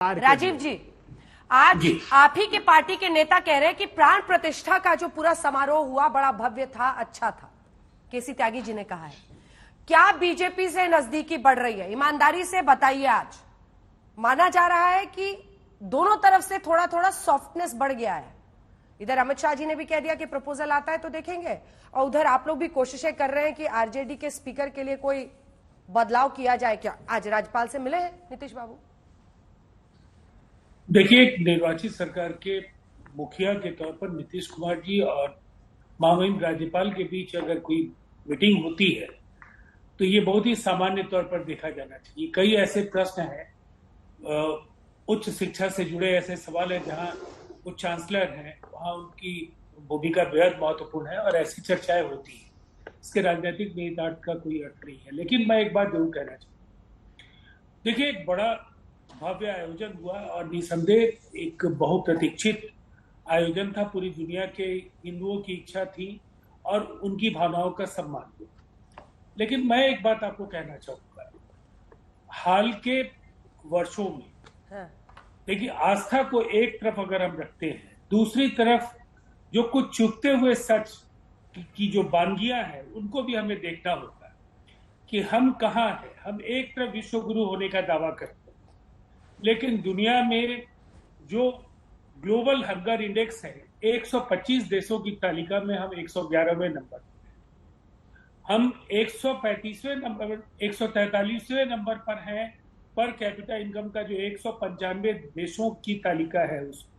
राजीव जी, आज आप ही के पार्टी के नेता कह रहे हैं कि प्राण प्रतिष्ठा का जो पूरा समारोह हुआ बड़ा भव्य था, अच्छा था। केसी त्यागी जी ने कहा है। क्या बीजेपी से नजदीकी बढ़ रही है? ईमानदारी से बताइए। आज माना जा रहा है कि दोनों तरफ से थोड़ा थोड़ा सॉफ्टनेस बढ़ गया है। इधर अमित शाह जी ने भी कह दिया कि प्रपोजल आता है तो देखेंगे, और उधर आप लोग भी कोशिशें कर रहे हैं कि आरजेडी के स्पीकर के लिए कोई बदलाव किया जाए। क्या आज राज्यपाल से मिले हैं नीतीश बाबू? देखिए, निर्वाचित सरकार के मुखिया के तौर पर नीतीश कुमार जी और महामहिम राज्यपाल के बीच अगर कोई मीटिंग होती है तो ये बहुत ही सामान्य तौर पर देखा जाना चाहिए। कई ऐसे प्रश्न हैं, उच्च शिक्षा से जुड़े ऐसे सवाल हैं जहां उच्च चांसलर हैं, वहां उनकी भूमिका बेहद महत्वपूर्ण है और ऐसी चर्चाएं होती हैं। इसके राजनीतिक निहितार्थ का कोई अर्थ नहीं है। लेकिन मैं एक बात जरूर कहना चाहूँ। देखिए, एक बड़ा भव्य आयोजन हुआ और निसंदेह एक बहुप्रतीक्षित आयोजन था। पूरी दुनिया के हिंदुओं की इच्छा थी और उनकी भावनाओं का सम्मान हुआ। लेकिन मैं एक बात आपको कहना चाहूंगा, हाल के वर्षों में देखिए, आस्था को एक तरफ अगर हम रखते हैं, दूसरी तरफ जो कुछ छुपते हुए सच की जो बानगियां हैं उनको भी हमें देखना होगा कि हम कहाँ हैं। हम एक तरफ विश्व गुरु होने का दावा करते हैं, लेकिन दुनिया में जो ग्लोबल हंगर इंडेक्स है 125 देशों की तालिका में हम 111वें नंबर पर। हम 135वें नंबर 143वें नंबर पर हैं पर कैपिटा इनकम का जो 195 देशों की तालिका है उसमें।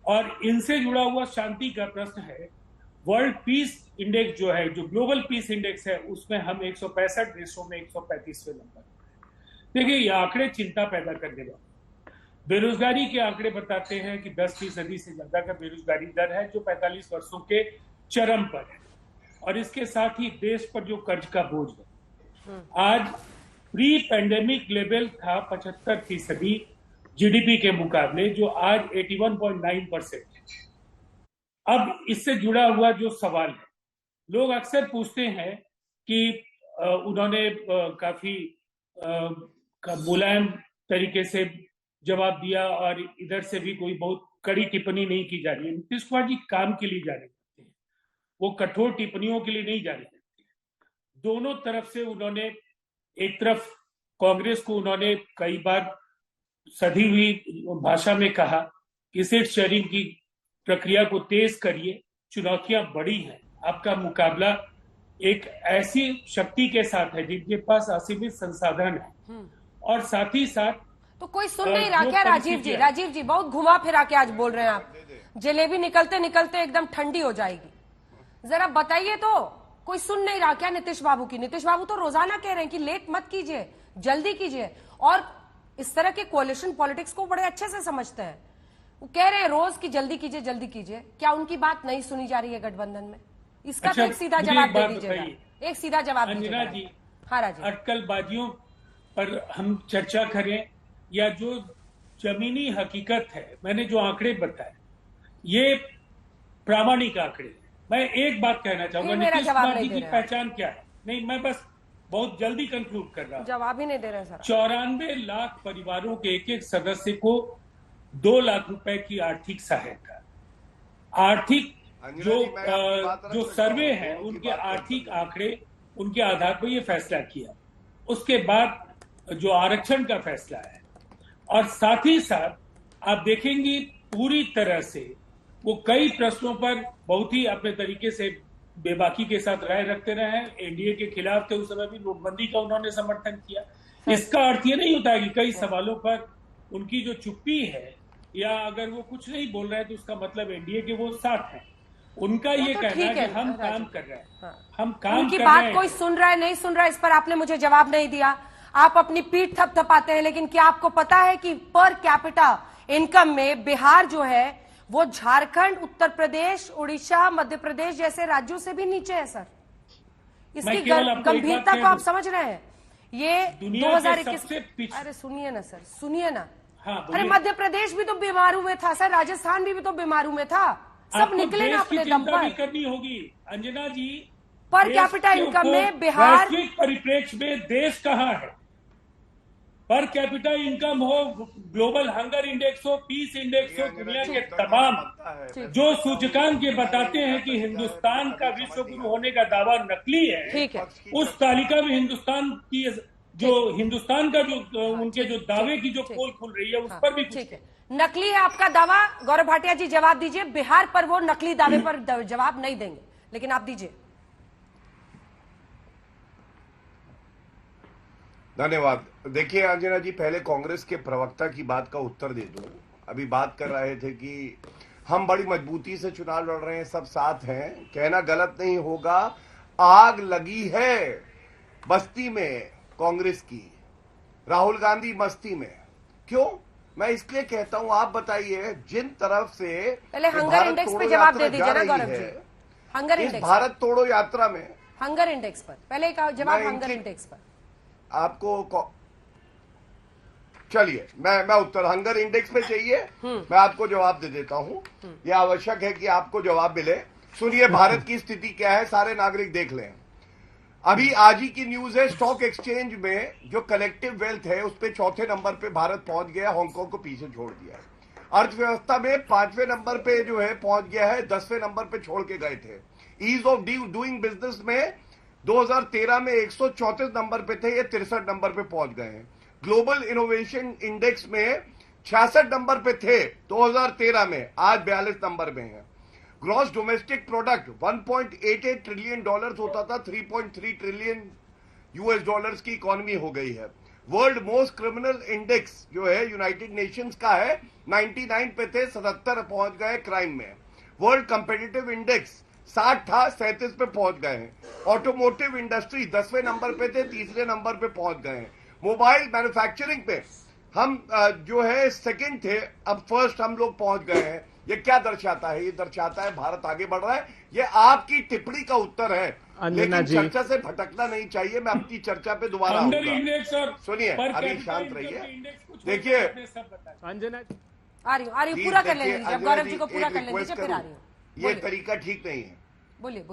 और इनसे जुड़ा हुआ शांति का प्रश्न है, वर्ल्ड पीस इंडेक्स जो है, जो ग्लोबल पीस इंडेक्स है, उसमें हम 165 देशों में 135वें नंबर। देखिए, ये आंकड़े चिंता पैदा करने वाले। बेरोजगारी के आंकड़े बताते हैं कि 10% से ज्यादा का बेरोजगारी दर है, जो 45 वर्षों के चरम पर है। और इसके साथ ही देश पर जो कर्ज का बोझ है, आज प्री पैंडेमिक लेवल था 75% जीडीपी के मुकाबले, जो आज 81.9% है। अब इससे जुड़ा हुआ जो सवाल है, लोग अक्सर पूछते हैं कि उन्होंने काफी मुलायम तरीके से जवाब दिया और इधर से भी कोई बहुत कड़ी टिप्पणी नहीं की जा रही है। नीतीश कुमार जी काम के लिए जाने जाते हैं, वो कठोर टिप्पणियों के लिए नहीं जाने जाते हैं। दोनों तरफ से उन्होंने, एक तरफ कांग्रेस को उन्होंने कई बार सधी हुई भाषा में कहा कि सीट शेयरिंग की प्रक्रिया को तेज करिए, चुनौतियां बड़ी हैं, आपका मुकाबला एक ऐसी शक्ति के साथ है जिनके पास असीमित संसाधन है। और साथ ही साथ तो कोई सुन नहीं रहा क्या? राजीव जी बहुत घुमा फिरा के आज बोल रहे हैं आप। जलेबी निकलते निकलते एकदम ठंडी हो जाएगी। जरा बताइए तो, कोई सुन नहीं रहा क्या नीतीश बाबू की? नीतीश बाबू तो रोजाना कह रहे हैं कि लेट मत कीजिए, जल्दी कीजिए, और इस तरह के कोalition पॉलिटिक्स को बड़े अच्छे से समझते हैं। वो कह रहे हैं रोज की जल्दी कीजिए, जल्दी कीजिए। क्या उनकी बात नहीं सुनी जा रही है गठबंधन में? इसका तो एक सीधा जवाब दे दीजिएगा, एक सीधा जवाब दीजिएगा। अंजना जी, हाँ राजीव, अटकलबाजियों पर हम चर्चा करें या जो जमीनी हकीकत है, मैंने जो आंकड़े बताए ये प्रामाणिक आंकड़े। मैं एक बात कहना चाहूंगा, नीतीश कुमार जी की पहचान क्या है? नहीं, मैं बस बहुत जल्दी कंक्लूड कर रहा हूं। जवाब ही नहीं दे रहे सर। 94 लाख परिवारों के एक एक सदस्य को 2 लाख रुपए की आर्थिक सहायता। आर्थिक जो सर्वे है, उनके आर्थिक आंकड़े, उनके आधार पर यह फैसला किया। उसके बाद जो आरक्षण का फैसला है, और साथ ही साथ आप देखेंगे पूरी तरह से वो कई प्रश्नों पर बहुत ही अपने तरीके से बेबाकी के साथ राय रखते रहे हैं। एनडीए के खिलाफ थे, उस समय भी नोटबंदी का उन्होंने समर्थन किया। इसका अर्थ ये नहीं होता कि कई सवालों पर उनकी जो चुप्पी है या अगर वो कुछ नहीं बोल रहे हैं तो उसका मतलब एनडीए के वो साथ हैं। उनका ये तो कहना है कि हम काम कर रहे हैं। हाँ। हम काम उनकी कर बात रहे हैं। कोई सुन रहा है नहीं सुन रहा है, इस पर आपने मुझे जवाब नहीं दिया। आप अपनी पीठ थपथपाते हैं, लेकिन क्या आपको पता है कि पर कैपिटा इनकम में बिहार जो है वो झारखंड, उत्तर प्रदेश, उड़ीसा, मध्य प्रदेश जैसे राज्यों से भी नीचे है सर। इसकी गंभीरता को आप समझ रहे हैं? ये 2021। अरे सुनिए ना सर, सुनिए ना। हाँ, अरे मध्य प्रदेश भी तो बीमारू में था सर, राजस्थान भी तो बीमारू में था। सब निकले ना अपने दम पर। करनी होगी अंजना जी। पर कैपिटा इनकम में बिहार, वैश्विक परिप्रेक्ष्य में देश कहाँ है? पर कैपिटा इनकम हो, ग्लोबल हंगर इंडेक्स हो, पीस इंडेक्स हो, दुनिया के तमाम जो सूचकांक ये बताते हैं कि हिंदुस्तान का विश्व गुरु होने का दावा नकली है, ठीक है। उस तालिका में हिंदुस्तान की जो हिंदुस्तान का जो उनके जो दावे की जो पोल खुल रही है, उस पर भी ठीक है। नकली है आपका दावा। गौरव भाटिया जी जवाब दीजिए। बिहार पर वो नकली दावे पर जवाब नहीं देंगे, लेकिन आप दीजिए। धन्यवाद। देखिए अंजना जी, पहले कांग्रेस के प्रवक्ता की बात का उत्तर दे दूं। अभी बात कर रहे थे कि हम बड़ी मजबूती से चुनाव लड़ रहे हैं, सब साथ हैं, कहना गलत नहीं होगा। आग लगी है बस्ती में कांग्रेस की, राहुल गांधी मस्ती में। क्यों मैं इसलिए कहता हूं, आप बताइए, जिन तरफ से पहले हंगर इंडेक्स पे जवाब दे दीजिए ना गौरव जी। हंगर इंडेक्स, भारत तोड़ो यात्रा में हंगर इंडेक्स पर पहले का जवाब, हंगर इंडेक्स पर आपको चलिए मैं उत्तर हंगर इंडेक्स पे चाहिए, मैं आपको जवाब दे देता हूं। यह आवश्यक है कि आपको जवाब मिले। सुनिए भारत की स्थिति क्या है, सारे नागरिक देख लें। अभी आज ही की न्यूज है, स्टॉक एक्सचेंज में जो कलेक्टिव वेल्थ है उस पे 4थे नंबर पे भारत पहुंच गया, हांगकांग को पीछे छोड़ दिया। अर्थव्यवस्था में 5वें नंबर पे जो है पहुंच गया है, 10वें नंबर पे छोड़ के गए थे। ईज ऑफ डूइंग बिजनेस में 2013 में 134 नंबर पे थे, ये 63 नंबर पे पहुंच गए हैं। ग्लोबल इनोवेशन इंडेक्स में 66 नंबर पे थे 2013 में, आज 42 नंबर में है। Gross domestic product 1.88 trillion dollars होता था, 3.3 ट्रिलियन यूएस डॉलर्स की इकोनॉमी हो गई है। वर्ल्ड मोस्ट क्रिमिनल इंडेक्स जो है यूनाइटेड नेशंस का है, 99 पे थे, 77 पहुंच गए क्राइम में। वर्ल्ड कंपेटिटिव इंडेक्स 60 था, 37 पे पहुंच गए हैं। ऑटोमोटिव इंडस्ट्री 10वें नंबर पे थे, 3रे नंबर पे पहुंच गए हैं। मोबाइल मैन्युफैक्चरिंग पे हम जो है सेकंड थे, अब फर्स्ट हम लोग पहुंच गए हैं। ये क्या दर्शाता है? ये दर्शाता है भारत आगे बढ़ रहा है। ये आपकी टिप्पणी का उत्तर है, लेकिन चर्चा से भटकना नहीं चाहिए। मैं अपनी चर्चा पे दोबारा आऊंगा। सुनिए, अभी शांत रहिए। देखिए अंजना, आ रही हूँ, पूरा कर लेने दीजिए। गौरव जी को पूरा कर लेने दीजिए, फिर आ रही हूँ। ये तरीका ठीक नहीं है। बोलिए।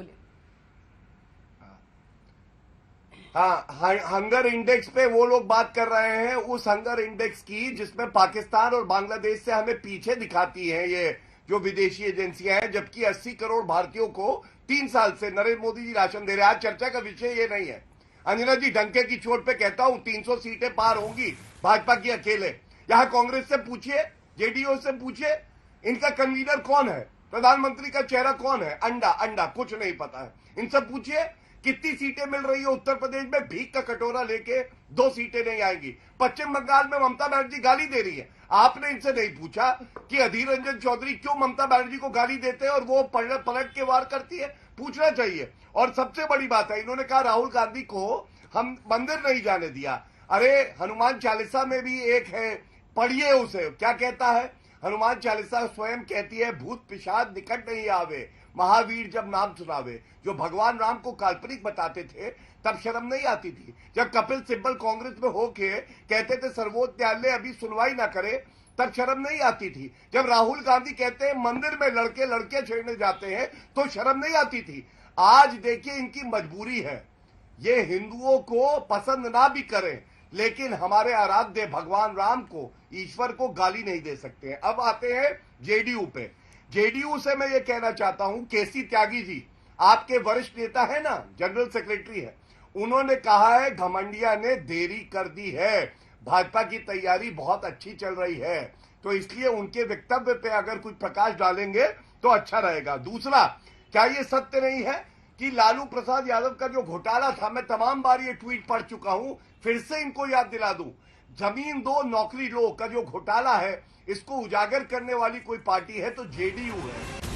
हाँ, हंगर इंडेक्स पे वो लोग बात कर रहे हैं, उस हंगर इंडेक्स की जिसमें पाकिस्तान और बांग्लादेश से हमें पीछे दिखाती हैं ये जो विदेशी एजेंसियां हैं, जबकि 80 करोड़ भारतीयों को 3 साल से नरेंद्र मोदी जी राशन दे रहे हैं। आज चर्चा का विषय ये नहीं है। अंजना जी, डंके की चोट पे कहता हूं, 300 सीटें पार होंगी भाजपा की अकेले। यहां कांग्रेस से पूछिए, जेडीयू से पूछिए, इनका कन्वीनर कौन है, प्रधानमंत्री का चेहरा कौन है? अंडा कुछ नहीं पता है। इनसे पूछिए कितनी सीटें मिल रही है उत्तर प्रदेश में, भीख का कटोरा लेके 2 सीटें नहीं आएंगी। पश्चिम बंगाल में ममता बनर्जी गाली दे रही है, आपने इनसे नहीं पूछा कि अधीर रंजन चौधरी क्यों ममता बनर्जी को गाली देते हैं और वो पलट के वार करती है, पूछना चाहिए। और सबसे बड़ी बात है, इन्होंने कहा राहुल गांधी को हम मंदिर नहीं जाने दिया। अरे हनुमान चालीसा में भी एक है, पढ़िए उसे, क्या कहता है हनुमान चालीसा? स्वयं कहती है, भूत पिशाच निकट नहीं आवे, महावीर जब नाम सुनावे। जो भगवान राम को काल्पनिक बताते थे तब शर्म नहीं आती थी। जब कपिल सिब्बल कांग्रेस में होके कहते थे सर्वोच्च न्यायालय अभी सुनवाई ना करे, तब शर्म नहीं आती थी। जब राहुल गांधी कहते हैं मंदिर में लड़के छेड़ने जाते हैं तो शर्म नहीं आती थी। आज देखिए इनकी मजबूरी है, ये हिंदुओं को पसंद ना भी करें, लेकिन हमारे आराध्य भगवान राम को, ईश्वर को गाली नहीं दे सकते हैं। अब आते हैं जेडीयू पे। जेडीयू से मैं ये कहना चाहता हूं, केसी त्यागी जी आपके वरिष्ठ नेता है ना, जनरल सेक्रेटरी है, उन्होंने कहा है घमंडिया ने देरी कर दी है, भाजपा की तैयारी बहुत अच्छी चल रही है, तो इसलिए उनके वक्तव्य पे अगर कुछ प्रकाश डालेंगे तो अच्छा रहेगा। दूसरा, क्या ये सत्य नहीं है कि लालू प्रसाद यादव का जो घोटाला था, मैं तमाम बार ये ट्वीट पढ़ चुका हूं, फिर से इनको याद दिला दूं, जमीन दो नौकरी लो का जो घोटाला है, इसको उजागर करने वाली कोई पार्टी है तो जेडीयू है।